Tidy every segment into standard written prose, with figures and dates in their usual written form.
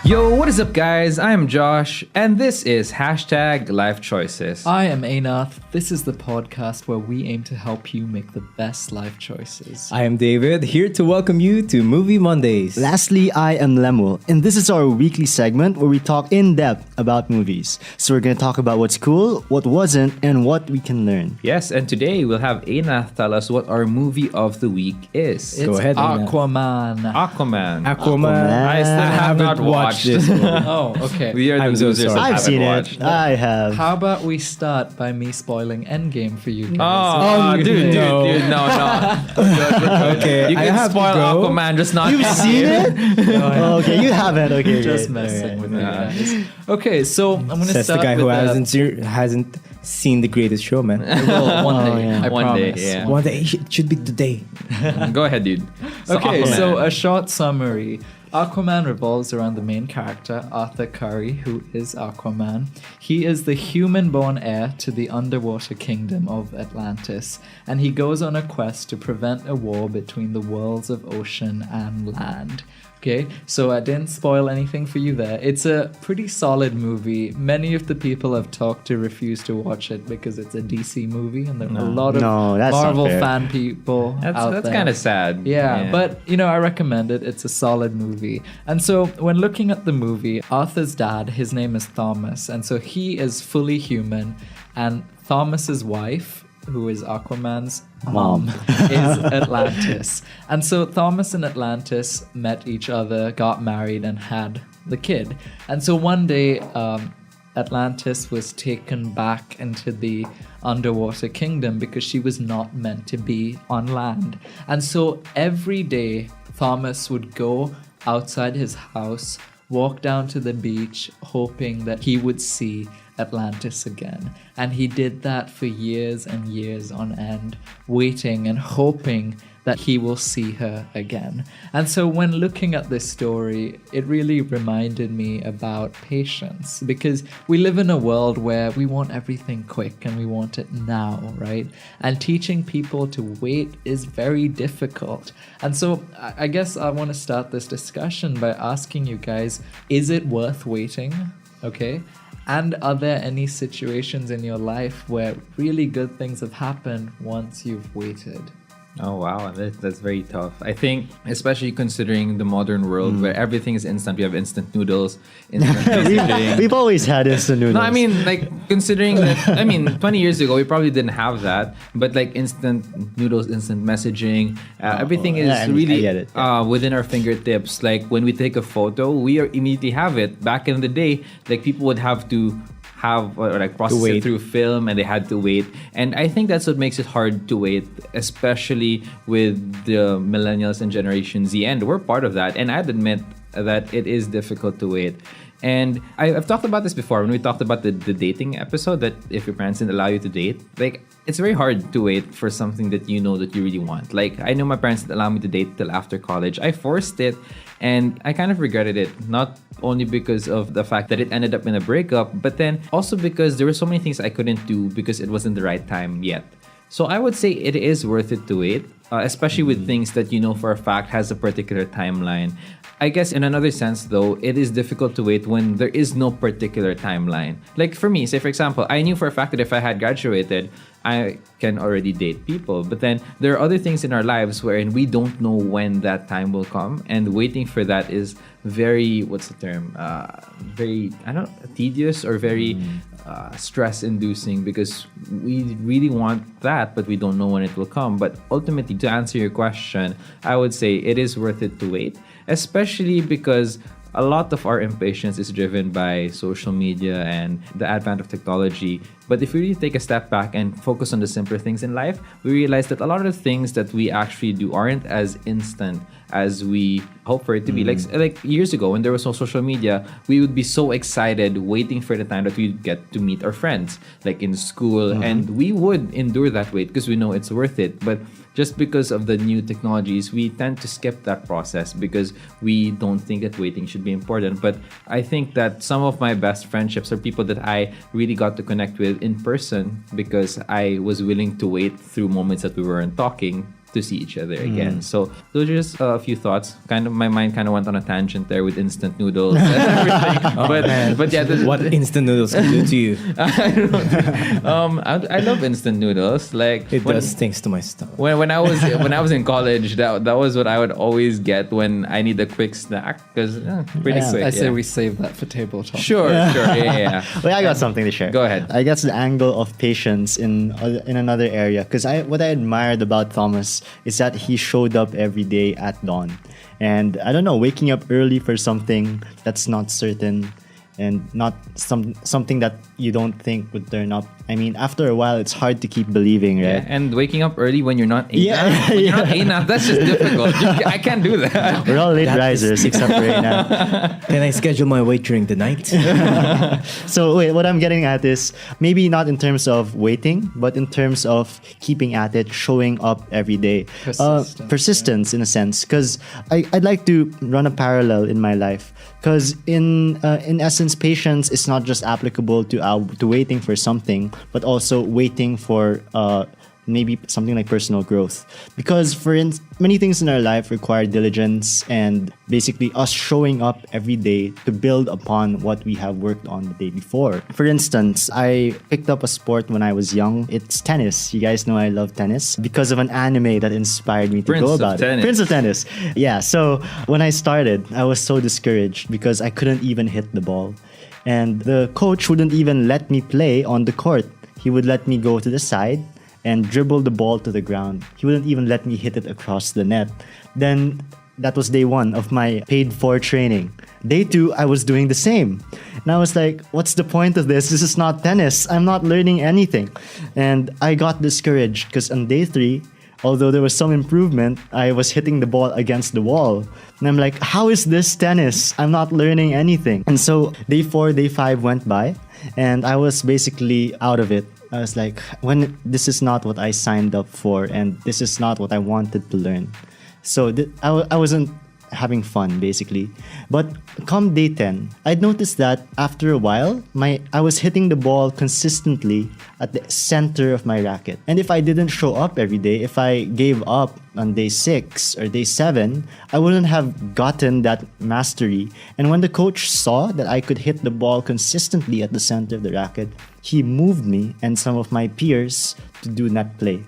Yo, what is up, guys? I'm Josh, and this is hashtag Life Choices. I am Anath. This is the podcast where we aim to help you make the best life choices. I am David, here to welcome you to Movie Mondays. Lastly, I am Lemuel, and this is our weekly segment where we talk in depth about movies. So we're going to talk about what's cool, what wasn't, and what we can learn. Yes, and today we'll have Anath tell us what our movie of the week is. It's ahead, Anath. Aquaman. Aquaman. I still have not watched this movie. Oh, okay. We are the I'm so losers sorry. that I've haven't seen watched. it. I have. How about we start by me spoiling Endgame for you guys? Oh, dude, no. Okay, You I can have spoil to go. Aquaman, just not You've seen it? Oh, okay, you haven't. Okay, Just great. messing with you Yeah. guys. Okay, so I'm going to Says the start guy with who hasn't seen The Greatest Show, man. well, one Oh, day. yeah. I One day, promise. yeah. One day, it should be today. Go ahead, dude. Okay, Aquaman. so a short summary. Aquaman revolves around the main character, Arthur Curry, who is Aquaman. He is the human-born heir to the underwater kingdom of Atlantis, and he goes on a quest to prevent a war between the worlds of ocean and land. Okay, so I didn't spoil anything for you there. It's a pretty solid movie. Many of the people I've talked to refuse to watch it because it's a DC movie, and there are a lot of No, that's not Marvel fair. fan people out That's there. kind of sad. Yeah, but I recommend it. It's a solid movie. And so when looking at the movie, Arthur's dad, his name is Thomas, and so he is fully human, and Thomas's wife, who is Aquaman's mom, is Atlantis. And so Thomas and Atlantis met each other, got married, and had the kid. And so one day, Atlantis was taken back into the underwater kingdom because she was not meant to be on land. And so every day, Thomas would go outside his house, walk down to the beach, hoping that he would see Atlantis again. And he did that for years and years on end, waiting and hoping that he will see her again. And so when looking at this story, it really reminded me about patience, because we live in a world where we want everything quick and we want it now, right? And teaching people to wait is very difficult. And so I guess I want to start this discussion by asking you guys, is it worth waiting? Okay. And are there any situations in your life where really good things have happened once you've waited? Oh wow, that's very tough. I think, especially considering the modern world where everything is instant. We have instant noodles, instant messaging. We've always had instant noodles. No, I mean, like, considering that, 20 years ago, we probably didn't have that. But, like, instant noodles, instant messaging, everything is yeah, I really get it, within our fingertips. Like, when we take a photo, we immediately have it. Back in the day, like, people would have to process it through film, and they had to wait. And I think that's what makes it hard to wait, especially with the millennials and Generation Z, and we're part of that. And I'd admit that it is difficult to wait. And I've talked about this before when we talked about the dating episode, that if your parents didn't allow you to date, like, it's very hard to wait for something that you know that you really want. Like, I know my parents didn't allow me to date till after college. I forced it, and I kind of regretted it, not only because of the fact that it ended up in a breakup, but then also because there were so many things I couldn't do because it wasn't the right time yet. So I would say it is worth it to wait, especially with things that you know for a fact has a particular timeline. I guess in another sense, though, it is difficult to wait when there is no particular timeline. Like for me, say for example, I knew for a fact that if I had graduated, I can already date people. But then there are other things in our lives wherein we don't know when that time will come. And waiting for that is very, what's the term? Very, tedious or very stress-inducing, because we really want that, but we don't know when it will come. But ultimately, to answer your question, I would say it is worth it to wait, especially because a lot of our impatience is driven by social media and the advent of technology. But if we really take a step back and focus on the simpler things in life, we realize that a lot of the things that we actually do aren't as instant as we hope for it to be. Like years ago, when there was no social media, we would be so excited waiting for the time that we'd get to meet our friends, like in school, and we would endure that wait because we know it's worth it. But just because of the new technologies, we tend to skip that process because we don't think that waiting should be important. But I think that some of my best friendships are people that I really got to connect with in person because I was willing to wait through moments that we weren't talking to see each other again. So those are just a few thoughts. Kind of my mind kind of went on a tangent there with instant noodles and everything. But yeah, What instant noodles can do to you? I don't know. I love instant noodles. Like It does things to my stomach. when I was in college, that was what I would always get when I need a quick snack because pretty quick. I say yeah. we save that for table talk. Sure, yeah. Well, I got something to share. Go ahead. I guess the angle of patience in another area, because what I admired about Thomas is that he showed up every day at dawn, and I don't know, waking up early for something that's not certain and not something that you don't think would turn up. I mean, after a while, it's hard to keep believing, right? Yeah, and waking up early when you're not Yeah, when you're not enough, that's just difficult. I can't do that. We're all late risers except for right now. Can I schedule my weight during the night? So wait, what I'm getting at is maybe not in terms of waiting, but in terms of keeping at it, showing up every day. Persistence in a sense, because I'd like to run a parallel in my life. Because in essence, patience is not just applicable to waiting for something, but also waiting for maybe something like personal growth. Because many things in our life require diligence and basically us showing up every day to build upon what we have worked on the day before. For instance, I picked up a sport when I was young. It's tennis. You guys know I love tennis because of an anime that inspired me to go about it. Prince of Tennis. Yeah, so when I started, I was so discouraged because I couldn't even hit the ball. And the coach wouldn't even let me play on the court. He would let me go to the side and dribble the ball to the ground. He wouldn't even let me hit it across the net. Then that was day 1 of my paid for training. Day 2, I was doing the same. And I was like, what's the point of this? This is not tennis. I'm not learning anything. And I got discouraged because on day 3, although there was some improvement, I was hitting the ball against the wall. And I'm like, how is this tennis? I'm not learning anything. And so day 4, day 5 went by and I was basically out of it. I was like, when this is not what I signed up for and this is not what I wanted to learn. So I wasn't having fun basically. But come day 10, I'd noticed that after a while, I was hitting the ball consistently at the center of my racket. And if I didn't show up every day, if I gave up on day 6 or day 7, I wouldn't have gotten that mastery. And when the coach saw that I could hit the ball consistently at the center of the racket, he moved me and some of my peers to do net play.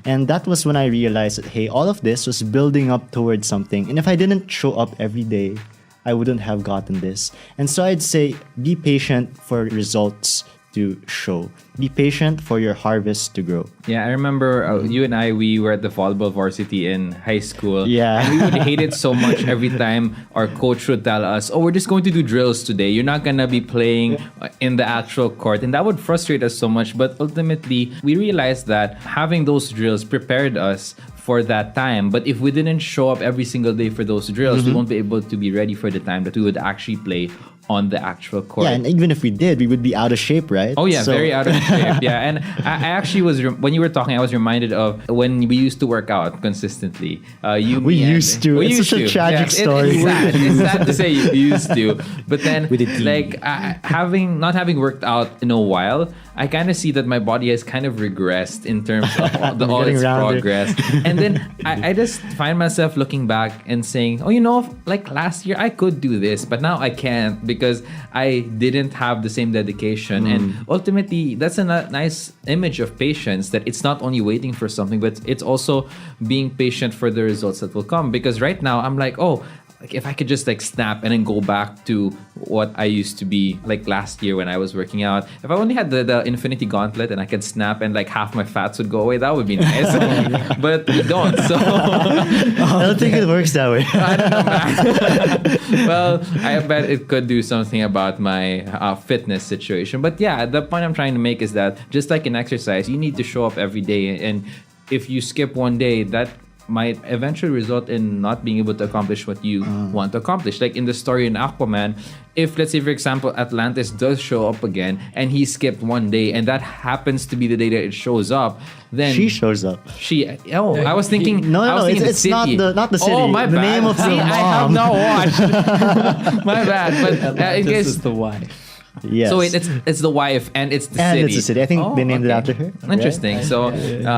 And that was when I realized that, hey, all of this was building up towards something. And if I didn't show up every day, I wouldn't have gotten this. And so I'd say, be patient for results to show. Be patient for your harvest to grow. Yeah, I remember you and we were at the volleyball varsity in high school. Yeah. And we would hate it so much every time our coach would tell us, oh, we're just going to do drills today. You're not going to be playing in the actual court. And that would frustrate us so much. But ultimately, we realized that having those drills prepared us for that time. But if we didn't show up every single day for those drills, we won't be able to be ready for the time that we would actually play on the actual court. Yeah, and even if we did, we would be out of shape, right? Oh yeah, very out of shape. Yeah, and I actually was when you were talking, I was reminded of when we used to work out consistently. We used to. It's such a tragic story. It's sad to say you used to, but then like not having worked out in a while, I kind of see that my body has kind of regressed in terms of all its progress. And then I just find myself looking back and saying, oh, like last year I could do this, but now I can't because I didn't have the same dedication. And ultimately, that's a nice image of patience, that it's not only waiting for something, but it's also being patient for the results that will come. Because right now, I'm like, oh, like if I could just like snap and then go back to what I used to be like last year when I was working out. If I only had the infinity gauntlet and I could snap and like half my fats would go away, that would be nice. But we don't. So I don't think it works that way. I don't know, man. Well, I bet it could do something about my fitness situation. But yeah, the point I'm trying to make is that just like in exercise, you need to show up every day. And if you skip one day, that might eventually result in not being able to accomplish what you want to accomplish. Like in the story in Aquaman, if let's say for example Atlantis does show up again and he skipped one day and that happens to be the day that it shows up, then she shows up. I was thinking It's not the city. Oh, my the bad. name of the See, mom. I have not watched. My bad. But in This case is the wife. Yes. So it's the wife and it's the and city. it's a city. I think Oh, they named it okay. after her. right? Interesting. So,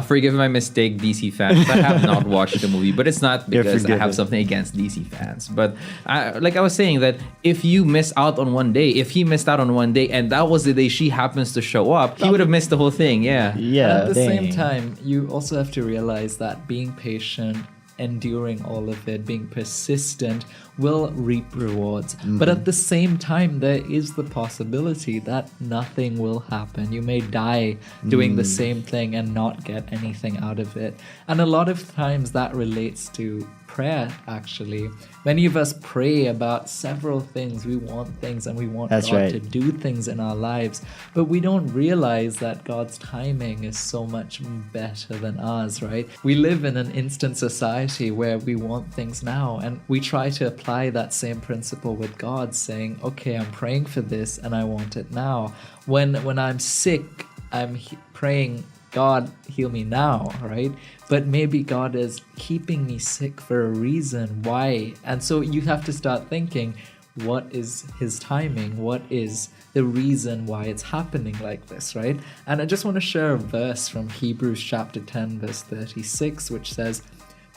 forgive my mistake, DC fans. I have not watched the movie, but it's not You're because I forgiven. have something against DC fans. But like I was saying, that if you miss out on one day, if he missed out on one day, and that was the day she happens to show up, he would have missed the whole thing. Yeah. Yeah. At the same dang. time, you also have to realize that being patient, enduring all of it, being persistent will reap rewards. But at the same time, there is the possibility that nothing will happen. You may die doing the same thing and not get anything out of it. And a lot of times that relates to prayer, actually. Many of us pray about several things. We want things and we want That's God right. to do things in our lives, but we don't realize that God's timing is so much better than ours, right? We live in an instant society where we want things now, and we try to apply that same principle with God, saying, okay, I'm praying for this and I want it now. When I'm sick, I'm praying, God, heal me now, right? But maybe God is keeping me sick for a reason. Why? And so you have to start thinking, what is his timing? What is the reason why it's happening like this, right? And I just want to share a verse from Hebrews chapter 10, verse 36, which says,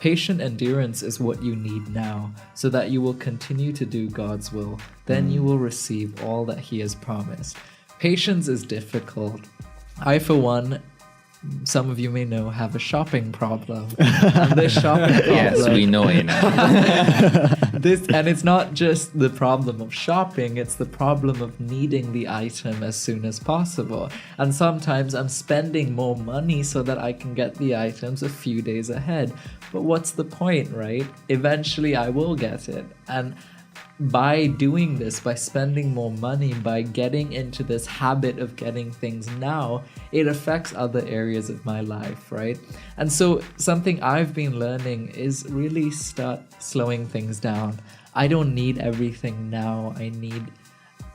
patient endurance is what you need now, so that you will continue to do God's will. Then you will receive all that he has promised. Patience is difficult. I, for one, some of you may know, have a shopping problem. And this shopping problem, Yes, we know it now. and it's not just the problem of shopping, it's the problem of needing the item as soon as possible. And sometimes I'm spending more money so that I can get the items a few days ahead. But what's the point, right? Eventually I will get it. And by doing this, by spending more money, by getting into this habit of getting things now, it affects other areas of my life, right? And so something I've been learning is really start slowing things down. I don't need everything now.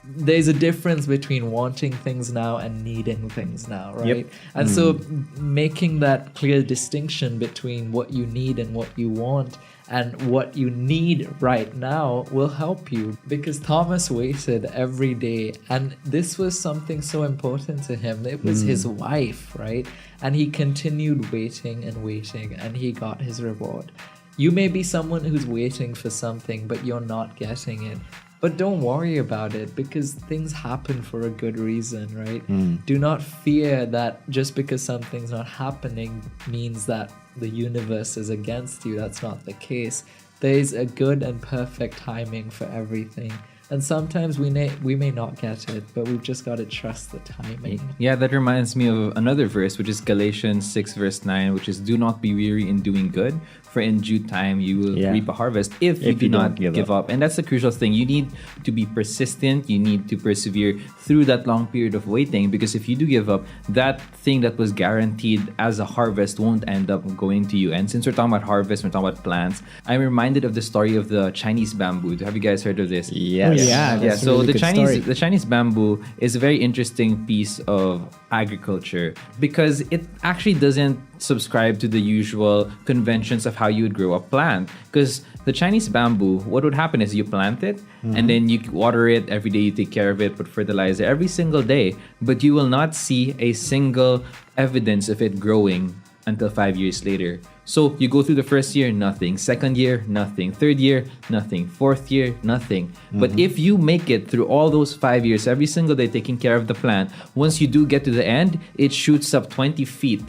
There's a difference between wanting things now and needing things now, right? Yep. And so making that clear distinction between what you need and what you want and what you need right now will help you, because Thomas waited every day, and this was something so important to him. It was his wife, right? And he continued waiting and waiting, and he got his reward. You may be someone who's waiting for something, but you're not getting it. But don't worry about it, because things happen for a good reason, right? Do not fear that just because something's not happening means that the universe is against you. That's not the case. There is a good and perfect timing for everything. And sometimes we may not get it, but we've just got to trust the timing. Yeah, that reminds me of another verse, which is Galatians 6 verse 9, which is, do not be weary in doing good, for in due time you will reap a harvest if you do not give up. And that's the crucial thing. You need to be persistent. You need to persevere through that long period of waiting, because if you do give up, that thing that was guaranteed as a harvest won't end up going to you. And since we're talking about harvest, we're talking about plants, I'm reminded of the story of the Chinese bamboo. Have you guys heard of this? Yes. Yeah, Yeah, that's a so really the good Chinese story. the Chinese bamboo is a very interesting piece of agriculture, because it actually doesn't subscribe to the usual conventions of how you would grow a plant. Because the Chinese bamboo, what would happen is you plant it and then you water it every day, you take care of it, put fertilizer every single day, but you will not see a single evidence of it growing until 5 years later. So you go through the first year, nothing. Second year, nothing. Third year, nothing. Fourth year, nothing. But if you make it through all those 5 years, every single day taking care of the plant, once you do get to the end, it shoots up 20 feet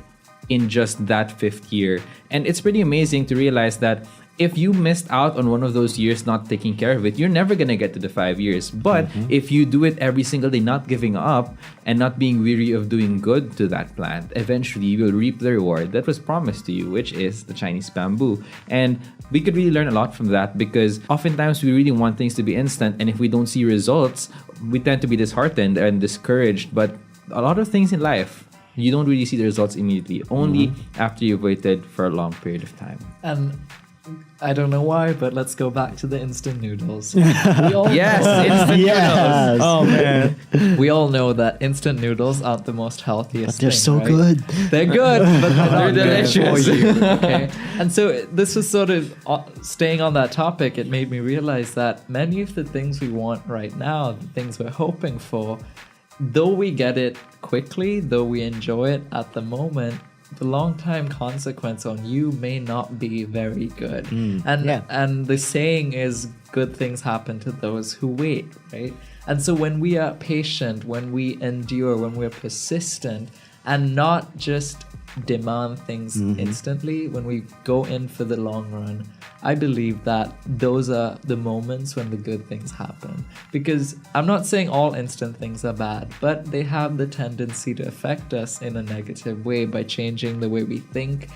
in just that fifth year. And it's pretty amazing to realize that if you missed out on one of those years not taking care of it, you're never going to get to the 5 years. But if you do it every single day, not giving up and not being weary of doing good to that plant, eventually you will reap the reward that was promised to you, which is the Chinese bamboo. And we could really learn a lot from that, because oftentimes we really want things to be instant. And if we don't see results, we tend to be disheartened and discouraged. But a lot of things in life, you don't really see the results immediately, only after you've waited for a long period of time. And I don't know why, but let's go back to the instant noodles. We all Yes, know, instant Yes. Oh man. we all know that instant noodles aren't the most healthiest They're thing, so right? good. They're good, but they're not They're good for delicious. you. Okay, and so this was sort of staying on that topic. It made me realize that many of the things we want right now, the things we're hoping for, though we get it quickly, though we enjoy it at the moment, the long time consequence on you may not be very good. And the saying is, good things happen to those who wait, right? And so when we are patient, when we endure, when we're persistent, and not just demand things instantly, when we go in for the long run, I believe that those are the moments when the good things happen. Because I'm not saying all instant things are bad, but they have the tendency to affect us in a negative way by changing the way we think,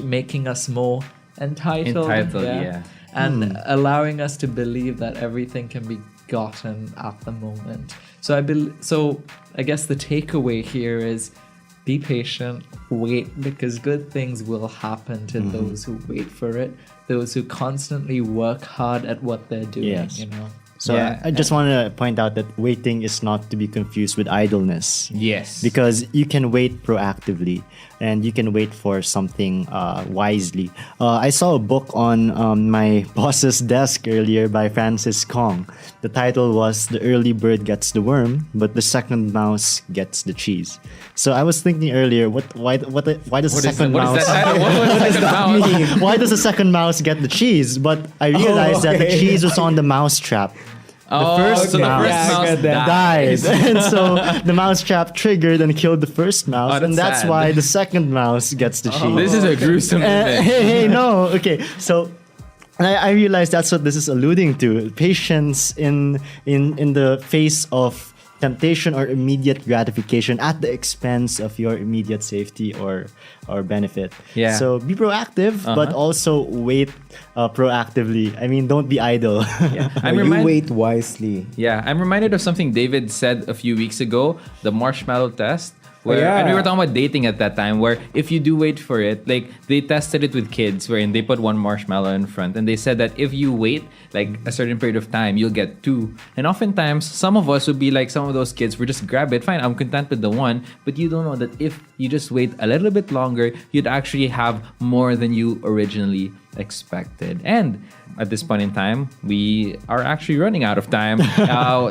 making us more entitled, Yeah. and allowing us to believe that everything can be gotten at the moment. So I guess the takeaway here is, be patient, wait, because good things will happen to those who wait for it, those who constantly work hard at what they're doing, Yes. you know. So Yeah. I just want to point out that waiting is not to be confused with idleness. Yes. Because you can wait proactively and you can wait for something wisely. I saw a book on my boss's desk earlier by Francis Kong. The title was "The Early Bird Gets the Worm, but the Second Mouse Gets the Cheese." So I was thinking earlier, why does the What is second what mouse is that? What was the second mouse? why does the second mouse get the cheese? But I realized that the okay. cheese was on the mouse trap. Oh, first so the mouse- first Yeah, I mouse got that. dies. And so the mouse trap triggered and killed the first mouse, Oh, that's and that's sad. why the second mouse gets the cheese. This is a gruesome event. Hey, no. Okay, so I realized that's what this is alluding to: patience in the face of temptation or immediate gratification at the expense of your immediate safety or benefit. Yeah. So be proactive, but also wait proactively. I mean, don't be idle. I'm You remind- wait wisely. Yeah, I'm reminded of something David said a few weeks ago, the marshmallow test. Where, yeah. And we were talking about dating at that time, where if you do wait for it, like they tested it with kids, wherein they put one marshmallow in front, and they said that if you wait like a certain period of time, you'll get two. And oftentimes, some of us would be like some of those kids, we just grab it, fine, I'm content with the one, but you don't know that if you just wait a little bit longer, you'd actually have more than you originally expected. And at this point in time, we are actually running out of time.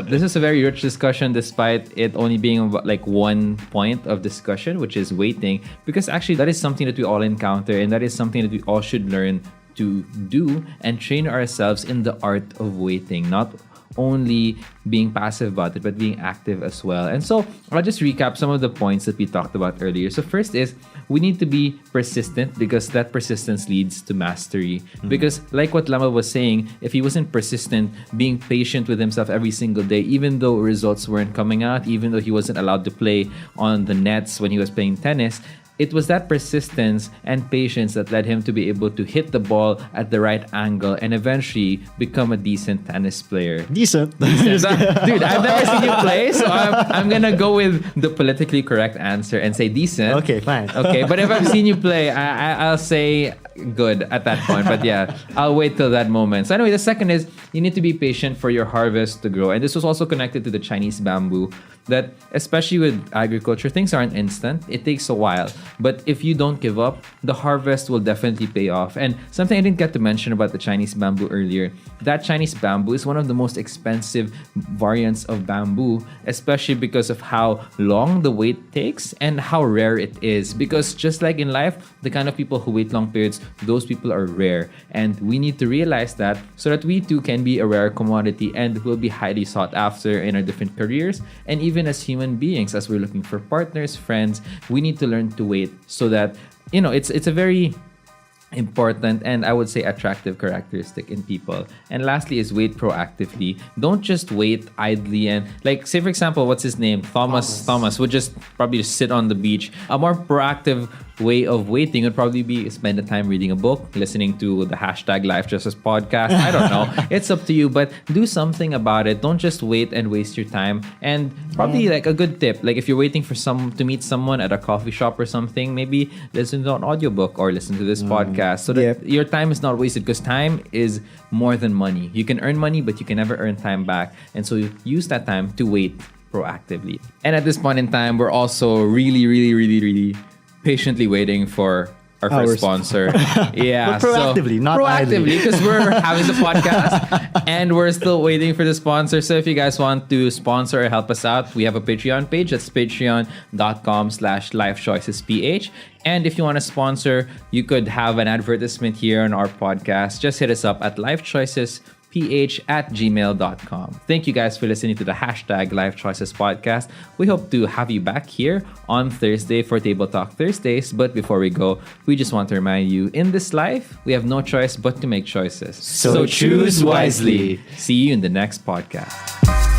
This is a very rich discussion, despite it only being about like one point of discussion, which is waiting, because actually that is something that we all encounter, and that is something that we all should learn to do and train ourselves in the art of waiting, not only being passive about it, but being active as well. And so I'll just recap some of the points that we talked about earlier. So first is, we need to be persistent, because that persistence leads to mastery. Because like what Lama was saying, if he wasn't persistent, being patient with himself every single day, even though results weren't coming out, even though he wasn't allowed to play on the nets when he was playing tennis, it was that persistence and patience that led him to be able to hit the ball at the right angle and eventually become a decent tennis player. Decent. Dude, I've never seen you play, so I'm gonna go with the politically correct answer and say decent. Okay, fine. Okay, but if I've seen you play, I'll say good at that point. But yeah, I'll wait till that moment. So anyway, the second is, you need to be patient for your harvest to grow. And this was also connected to the Chinese bamboo, that especially with agriculture, things aren't instant. It takes a while. But if you don't give up, the harvest will definitely pay off. And something I didn't get to mention about the Chinese bamboo earlier, that Chinese bamboo is one of the most expensive variants of bamboo, especially because of how long the wait takes and how rare it is. Because just like in life, the kind of people who wait long periods, those people are rare. And we need to realize that, so that we too can be a rare commodity and will be highly sought after in our different careers. And even as human beings, as we're looking for partners, friends, we need to learn to wait, so that, you know, it's a very important and I would say attractive characteristic in people. And lastly is wait proactively. Don't just wait idly and, like, say for example, what's his name? Thomas would just probably just sit on the beach. A more proactive way of waiting would probably be spend the time reading a book, listening to the hashtag Life Justice podcast. I don't know. It's up to you, but do something about it. Don't just wait and waste your time. And probably like a good tip, like if you're waiting for to meet someone at a coffee shop or something, maybe listen to an audiobook or listen to this podcast podcast so that Yep. your time is not wasted, because time is more than money. You can earn money, but you can never earn time back. And so you use that time to wait proactively. And at this point in time, we're also really, really, really, really patiently waiting for our first sponsor. Yeah. But proactively, not idly. because we're having the podcast and we're still waiting for the sponsor. So if you guys want to sponsor or help us out, we have a Patreon page. That's patreon.com/lifechoicesph. And if you want to sponsor, you could have an advertisement here on our podcast. Just hit us up at lifechoicesph@gmail.com. Thank you guys for listening to the #LifeChoicesPodcast. podcast. We hope to have you back here on Thursday for Table Talk Thursdays. But before we go, we just want to remind you, in this life, we have no choice but to make choices. So choose wisely. See you in the next podcast.